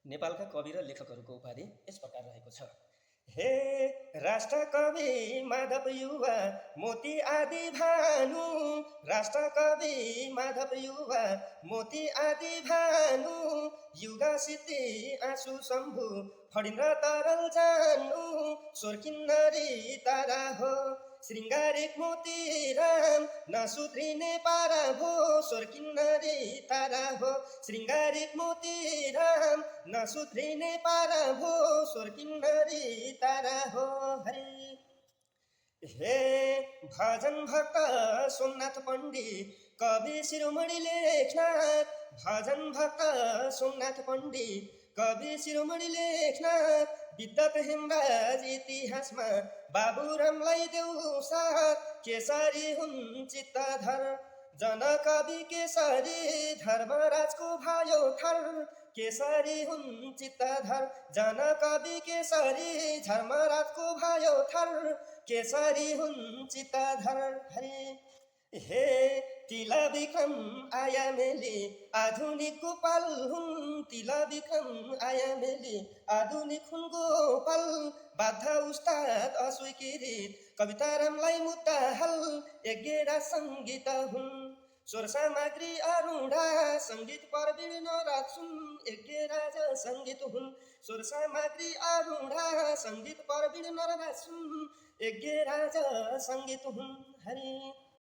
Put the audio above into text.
नेपालका कवि र लेखकहरूको उपाधि यस प्रकार रहेको छ। हे राष्ट्र कवि माधव युवा मोती आदि भानु, राष्ट्र कवि माधव युवा मोती आदि भानु, युगा सिद्धि आँसु शम्भु फडिन्द्र तरल जानु, स्वर किन्नरी तारा हो श्रृङ्गारिक मोती राम, नसुध्रिने पारा भो स्वर किन्नरी तारा हो श्रृङ्गारिक मोती राम, नसुध्रिने पारा भो स्वर किन्नरी तारा हो हरि। हे भजन भक्त सोमनाथ पण्डित कवि शिरोमणि लेखनाथ, भजन भक्त सोमनाथ पण्डित कवि शिरोमणि लेखनाथ, विद्वत हेमराज इतिहासमा बाबुरामलाई देऊ साथ, केसरी हुन् चित्तधर जनकवि केसरी धर्मराजको भयो थर, केसरी हुन् चित्तधर जनकवि केसरी धर्मराजको भयो थर, केसरी हुन् चित्तधर हरि। हे तिला विक्रम आया मेली आधुनिक गोपाल हुन्, तिला विक्रम आया मेली आधुनिक हुन् गोपाल, बाधा उस्ताद अस्वीकृत कविता रामलाई मुद्दा हल, यज्ञरा सङ्गीत हुन् स्वर सामग्री अरुणा, सङ्गीत प्रवीण नराज सुन यज्ञ राजा सङ्गीत हुन्, स्वर सामग्री अरुणा सङ्गीत प्रवीण नराज सुन यज्ञ राजा सङ्गीत हुन् हरि।